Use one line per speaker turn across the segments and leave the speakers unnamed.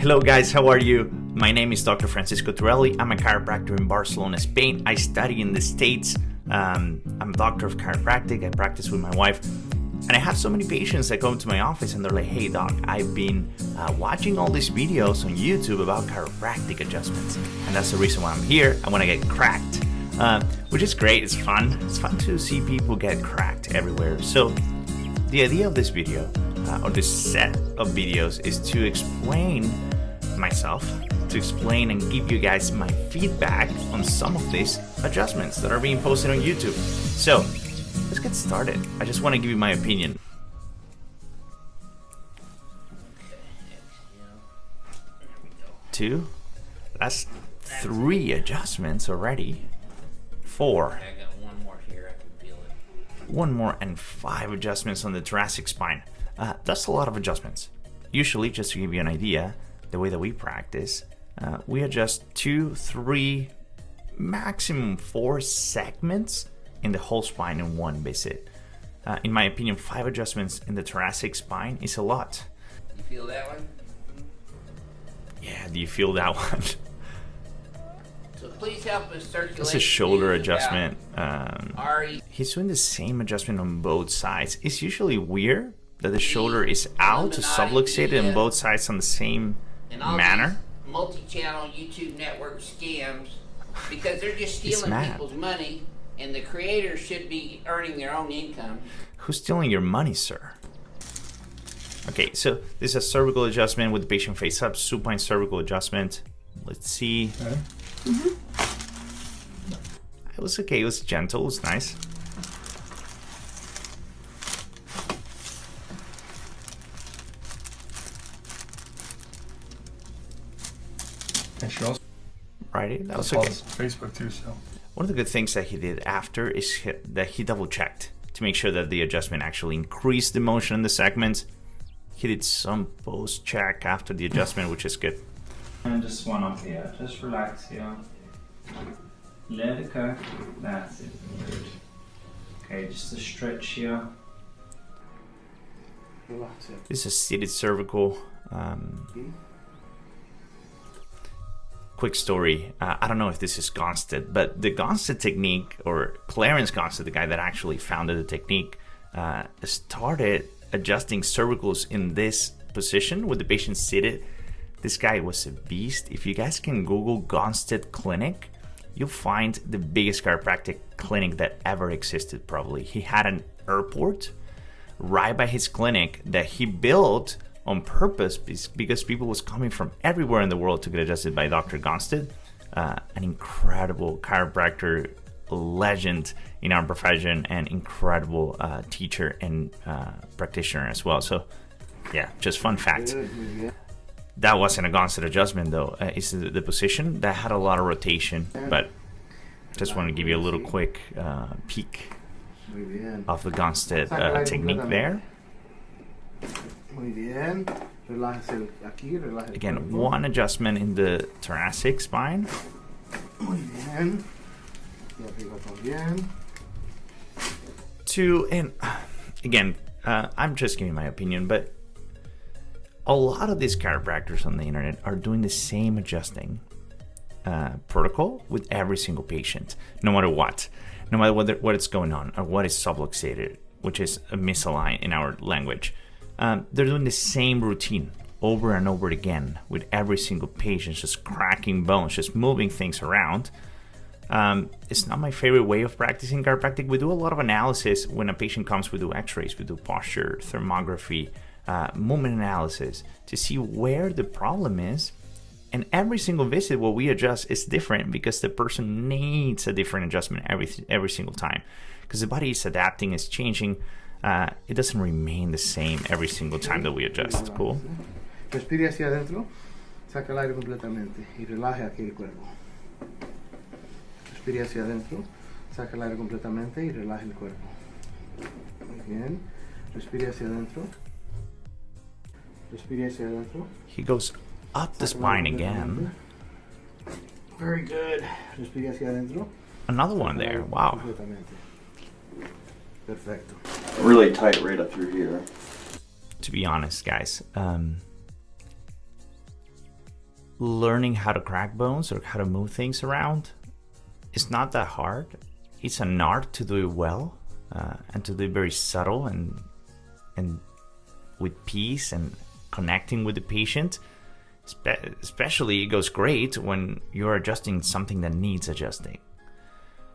Hello guys, how are you? My name is Dr. Francisco Torelli. I'm a chiropractor in Barcelona, Spain. I study in the States. I'm a doctor of chiropractic. I practice with my wife. And I have so many patients that come to my office and they're like, hey doc, I've been watching all these videos on YouTube about chiropractic adjustments. And that's the reason why I'm here. I want to get cracked, which is great. It's fun. It's fun to see people get cracked everywhere. So the idea of this video, or this set of videos, is to explain myself, to explain and give you guys my feedback on some of these adjustments that are being posted on YouTube. So let's get started. I just want to give you my opinion. Two, that's 3 adjustments already. 4.
I got one more here, I can feel it.
1 more and 5 adjustments on the thoracic spine. That's a lot of adjustments. Usually, just to give you an idea, the way that we practice, we adjust 2, 3, maximum 4 segments in the whole spine in one visit. In my opinion, 5 adjustments in the thoracic spine is a lot.
You feel that one?
Yeah, do you feel that one?
So please help us circulate.
That's a shoulder adjustment.
Ari.
He's doing the same adjustment on both sides. It's usually weird that the shoulder is out, subluxated, and both sides on the same manner.
Multi-channel YouTube network scams, because they're just stealing people's money, and the creators should be earning their own income.
Who's stealing your money, sir? Okay, so this is a cervical adjustment with the patient face up, supine cervical adjustment. Let's see. It was okay, it was gentle, it was nice. Right, that was okay.
Facebook too, so.
One of the good things that he did after is that he double checked to make sure that the adjustment actually increased the motion in the segments. He did some post check after the adjustment, which is good.
And just one up here, just relax here. Let it go, that's it, good. Okay, just a stretch here.
This is a seated cervical. Quick story, I don't know if this is Gonstead, but the Gonstead technique, or Clarence Gonstead, the guy that actually founded the technique, started adjusting cervicals in this position with the patient seated. This guy was a beast. If you guys can Google Gonstead Clinic, you'll find the biggest chiropractic clinic that ever existed, probably. He had an airport right by his clinic that he built on purpose because people was coming from everywhere in the world to get adjusted by Dr. Gonstead, an incredible chiropractor, legend in our profession, and incredible teacher and practitioner as well. So yeah, just fun fact. That wasn't a Gonstead adjustment though. It's the position that had a lot of rotation, but just want to give you a little quick peek of the Gonstead technique there. Again, 1 adjustment in the thoracic spine. 2, and again, I'm just giving my opinion, but a lot of these chiropractors on the internet are doing the same adjusting protocol with every single patient, no matter what what is going on or what is subluxated, which is a misaligned in our language. They're doing the same routine over and over again with every single patient, just cracking bones, just moving things around. It's not my favorite way of practicing chiropractic. We do a lot of analysis when a patient comes. We do x-rays, we do posture, thermography, movement analysis to see where the problem is. And every single visit, what we adjust is different because the person needs a different adjustment every single time, because the body is adapting, is changing. It doesn't remain the same every single time that we adjust. Cool.
Respire hacia adentro, saca el aire completamente y relaje aquí el cuerpo. Respire hacia adentro, saca el aire completamente y relaje el cuerpo. Muy bien. Respire hacia adentro. Respire hacia adentro.
He goes up the spine again.
Very good. Respire hacia adentro.
Another one there. Wow.
Perfecto.
Really tight right up through here.
To be honest, guys, learning how to crack bones or how to move things around is not that hard. It's an art to do it well, and to do it very subtle and with peace and connecting with the patient. Especially, it goes great when you're adjusting something that needs adjusting.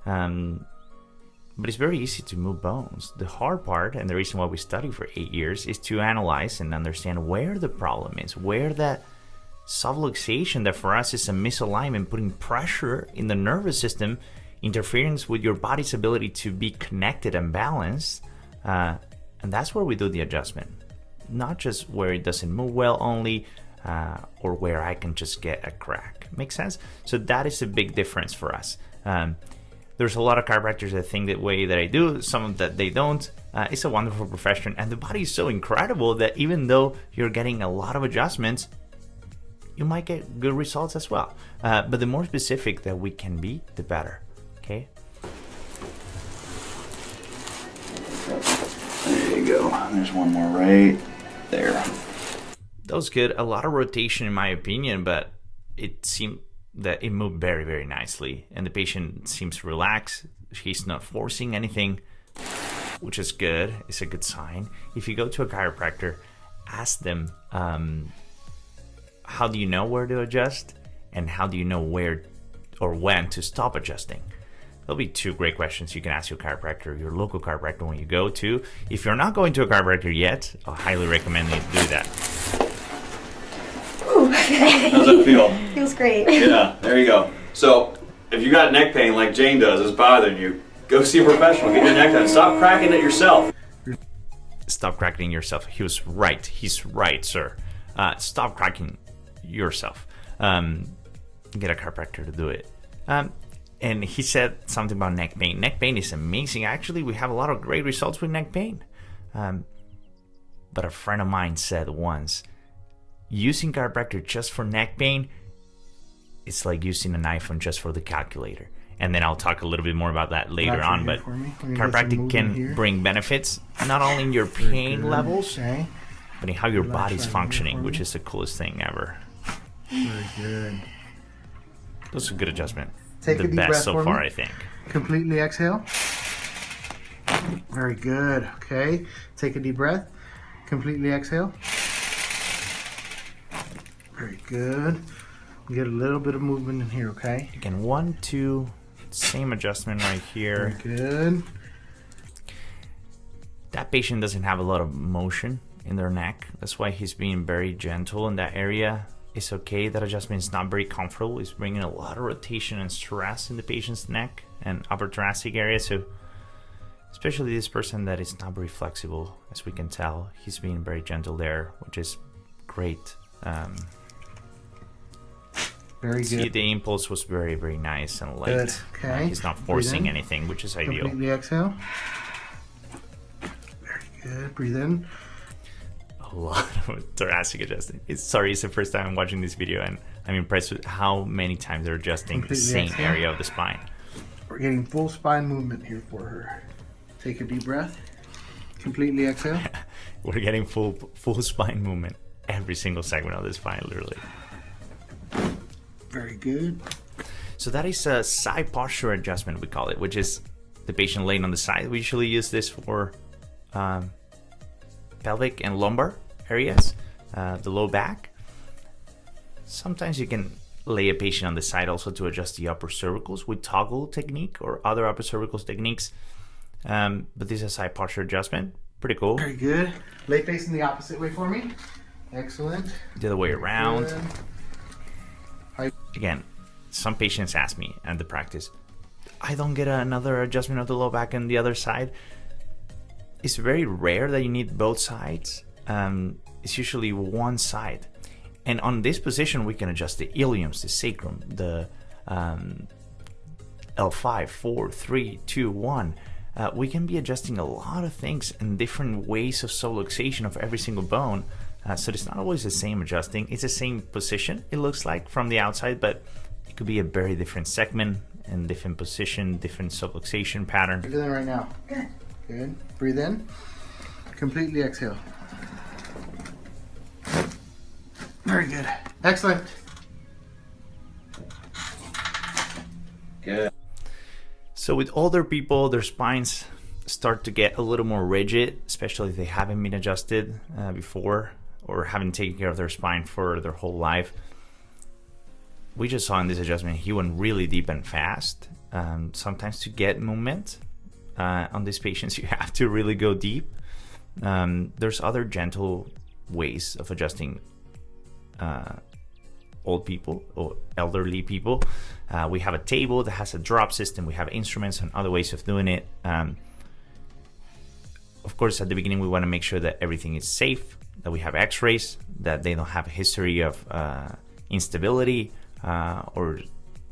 But it's very easy to move bones. The hard part, and the reason why we study for 8 years, is to analyze and understand where the problem is, where that subluxation that for us is a misalignment, putting pressure in the nervous system, interference with your body's ability to be connected and balanced. And that's where we do the adjustment. Not just where it doesn't move well only, or where I can just get a crack. Make sense? So that is a big difference for us. There's a lot of chiropractors that think the way that I do, some that they don't. It's a wonderful profession, and the body is so incredible that even though you're getting a lot of adjustments, you might get good results as well. But the more specific that we can be, the better. Okay?
There you go. There's one more right there.
That was good. A lot of rotation in my opinion, but it seemed that it moved very, very nicely. And the patient seems relaxed. He's not forcing anything, which is good. It's a good sign. If you go to a chiropractor, ask them, how do you know where to adjust? And how do you know where or when to stop adjusting? There'll be two great questions you can ask your chiropractor, your local chiropractor when you go to. If you're not going to a chiropractor yet, I highly recommend you do that.
How's that feel?
Feels great.
Yeah, there you go. So, if you got neck pain like Jane does, it's bothering you, go see a professional, get your neck done. Stop cracking it yourself.
Stop cracking yourself. He was right. He's right, sir. Stop cracking yourself. Get a chiropractor to do it. And he said something about neck pain. Neck pain is amazing. Actually, we have a lot of great results with neck pain. But a friend of mine said once, using chiropractor just for neck pain, it's like using an iPhone just for the calculator. And then I'll talk a little bit more about that later on. But chiropractic can bring benefits not only in your pain levels, but in how your body's functioning, which is the coolest thing ever.
Very good.
That's a good adjustment.
Take
the
a deep
best
breath
so
for
far,
me.
I think.
Completely exhale. Very good. Okay. Take a deep breath. Completely exhale. Very good. Get a little bit of movement in here, okay?
Again, 1, 2, same adjustment right here.
Very good.
That patient doesn't have a lot of motion in their neck. That's why he's being very gentle in that area. It's okay. That adjustment is not very comfortable. It's bringing a lot of rotation and stress in the patient's neck and upper thoracic area. So especially this person that is not very flexible, as we can tell, he's being very gentle there, which is great.
Very
See,
good.
the impulse was very, very nice and light.
Good. Okay.
He's not forcing anything, which is ideal.
Completely exhale. Very good. Breathe in.
A lot of thoracic adjusting. It's the first time I'm watching this video, and I'm impressed with how many times they're adjusting the same area of the spine.
We're getting full spine movement here for her. Take a deep breath. Completely exhale.
We're getting full spine movement every single segment of the spine, literally.
Very good.
So that is a side posture adjustment, we call it, which is the patient laying on the side. We usually use this for pelvic and lumbar areas, the low back. Sometimes you can lay a patient on the side also to adjust the upper cervicals with toggle technique or other upper cervicals techniques. But this is a side posture adjustment. Pretty cool.
Very good. Lay facing the opposite way for me. Excellent.
The other way around.
Good.
Again, some patients ask me at the practice, I don't get another adjustment of the low back on the other side. It's very rare that you need both sides. It's usually one side. And on this position, we can adjust the iliums, the sacrum, the L5, 4, 3, 2, 1. We can be adjusting a lot of things in different ways of subluxation of every single bone. So it's not always the same adjusting. It's the same position, it looks like, from the outside, but it could be a very different segment and different position, different subluxation pattern.
Breathe in right now. Good. Breathe in. Completely exhale. Very good. Excellent.
Good.
So with older people, their spines start to get a little more rigid, especially if they haven't been adjusted before or haven't taken care of their spine for their whole life. We just saw in this adjustment, he went really deep and fast. Sometimes to get movement on these patients, you have to really go deep. There's other gentle ways of adjusting old people or elderly people. We have a table that has a drop system. We have instruments and other ways of doing it. Of course, at the beginning, we want to make sure that everything is safe, that we have x-rays, that they don't have a history of instability or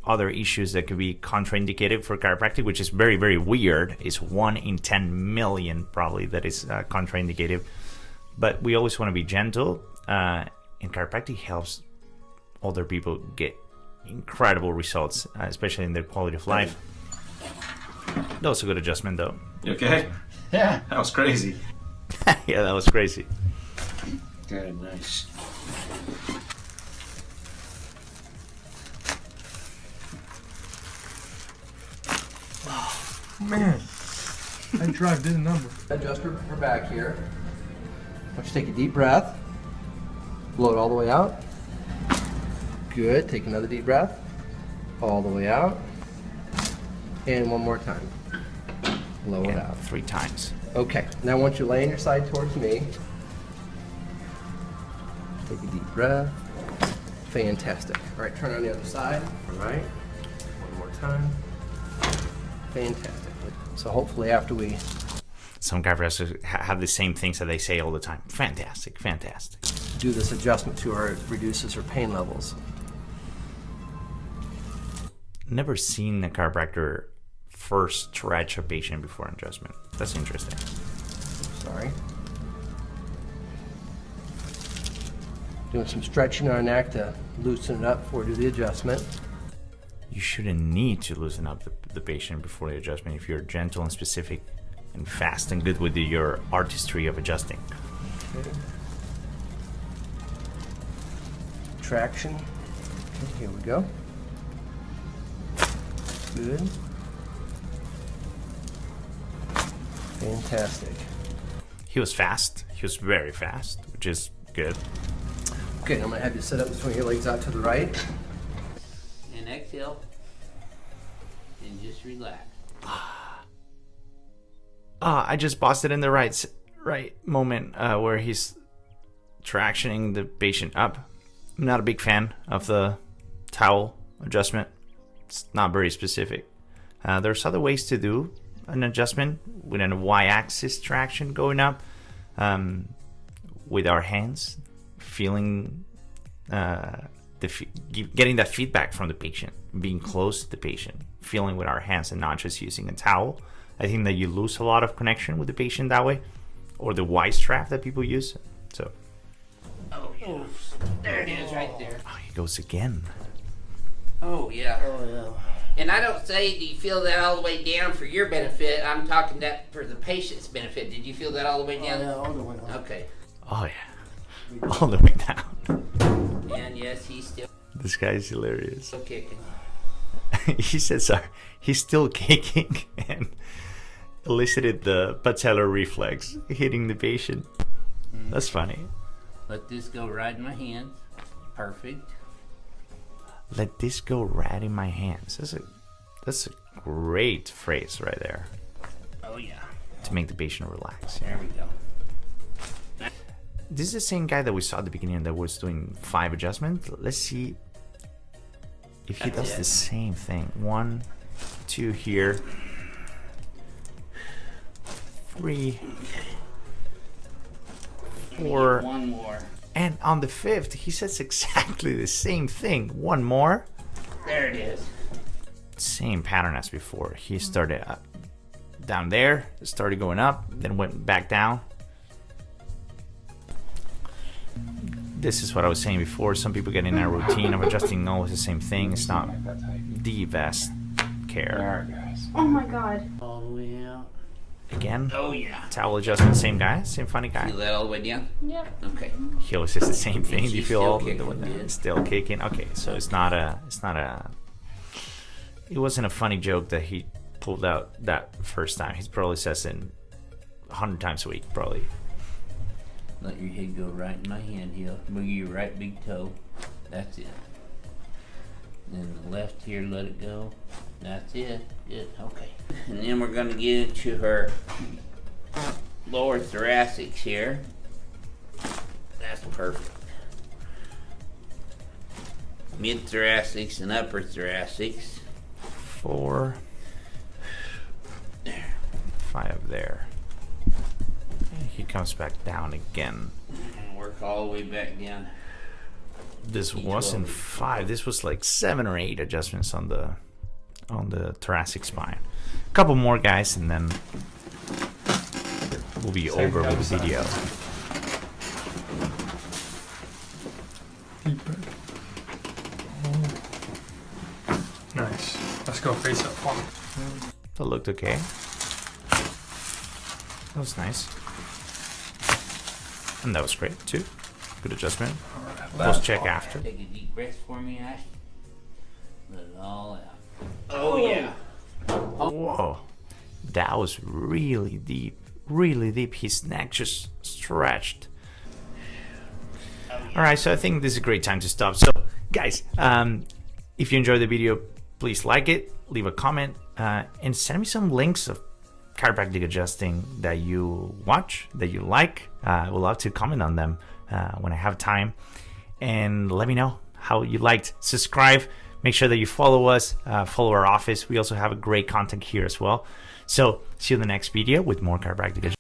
other issues that could be contraindicated for chiropractic, which is very, very weird. It's 1 in 10 million probably that is contraindicated. But we always want to be gentle. And chiropractic helps older people get incredible results, especially in their quality of life. That was a good adjustment, though.
You okay?
Yeah.
That was crazy.
Yeah, that was crazy.
Good, nice.
Man, I tried, did a number. Adjust her back here. Why don't you take a deep breath. Blow it all the way out. Good. Take another deep breath. All the way out. And one more time. Blow it
And
out.
3 times.
Okay. Now I want you laying your side towards me. Take a deep breath. Fantastic. All right, turn on the other side. All right. One more time. Fantastic. So hopefully after we...
Some chiropractors have the same things that they say all the time. Fantastic, fantastic.
do this adjustment to her, it reduces her pain levels.
Never seen a chiropractor first stretch a patient before adjustment. That's interesting.
Sorry. Doing some stretching on our neck to loosen it up before we do the adjustment.
You shouldn't need to loosen up the patient before the adjustment if you're gentle and specific and fast and good with your artistry of adjusting.
Okay. Traction. Okay, here we go. Good. Fantastic.
He was fast. He was very fast, which is good.
Okay, I'm gonna have you sit up and swing your legs out to the right.
And exhale. And just relax.
I just busted in the right moment where he's tractioning the patient up. I'm not a big fan of the towel adjustment. It's not very specific. There's other ways to do an adjustment with a y-axis traction going up with our hands, feeling getting that feedback from the patient, being close to the patient, feeling with our hands and not just using a towel. I think that you lose a lot of connection with the patient that way, or the Y strap that people use. So,
Oh, yeah. There it is, right there.
oh, he goes again.
Oh, yeah.
Oh, yeah.
And I don't say, do you feel that all the way down for your benefit? I'm talking that for the patient's benefit. Did you feel that all the way down?
Yeah, all the way down.
Okay.
Oh yeah, all the way down.
And yes, he's still
This guy is hilarious.
kicking.
He said, "Sorry, he's still kicking," and elicited the patellar reflex, hitting the patient. That's funny.
Let this go right in my hands. Perfect.
Let this go right in my hands. That's a great phrase right there
Oh, yeah.
to make the patient relax.
There we go.
This is the same guy that we saw at the beginning that was doing 5 adjustments. Let's see if he does the same thing. 1, 2 here. 3, 4.
One more.
And on the 5th, he says exactly the same thing. 1 more.
There it is.
Same pattern as before. He started up, down there, started going up, then went back down. This is what I was saying before. Some people get in a routine of adjusting always the same thing. It's not the best care.
There it goes.
Oh my god.
All the way out.
Again,
Oh, yeah.
towel adjustment, same guy, same funny guy.
Feel that all the way down?
Yep.
Okay.
He always says the same thing. Do you
She's
feel
still
all
kicking,
the
yeah.
still kicking? Okay, so it's not a it wasn't a funny joke that he pulled out that first time. He probably says it 100 times a week, probably.
Let your head go right in my hand heel. Move your right big toe. That's it. Then the left here, let it go. That's it. Good. Okay. And then we're going to get into her lower thoracics here. That's perfect. Mid thoracics and upper thoracics.
4, 5 there. And he comes back down again.
And work all the way back down.
This wasn't 5. This was like 7 or 8 adjustments on the thoracic spine. A couple more, guys, and then we'll be over with the video.
Deep breath. Oh. Nice. Let's go face up one.
That looked okay. That was nice. And that was great too. Good adjustment. Post check after.
Take a deep breath for me, Ash. Let it all out. Oh yeah.
Whoa. That was really deep. Really deep. His neck just stretched. Alright, so I think this is a great time to stop. So guys, if you enjoyed the video, please like it, leave a comment, and send me some links of chiropractic adjusting that you watch, that you like. I would love to comment on them when I have time. And let me know how you liked. Subscribe. Make sure that you follow us, follow our office. We also have a great content here as well. So see you in the next video with more chiropractic adjusting.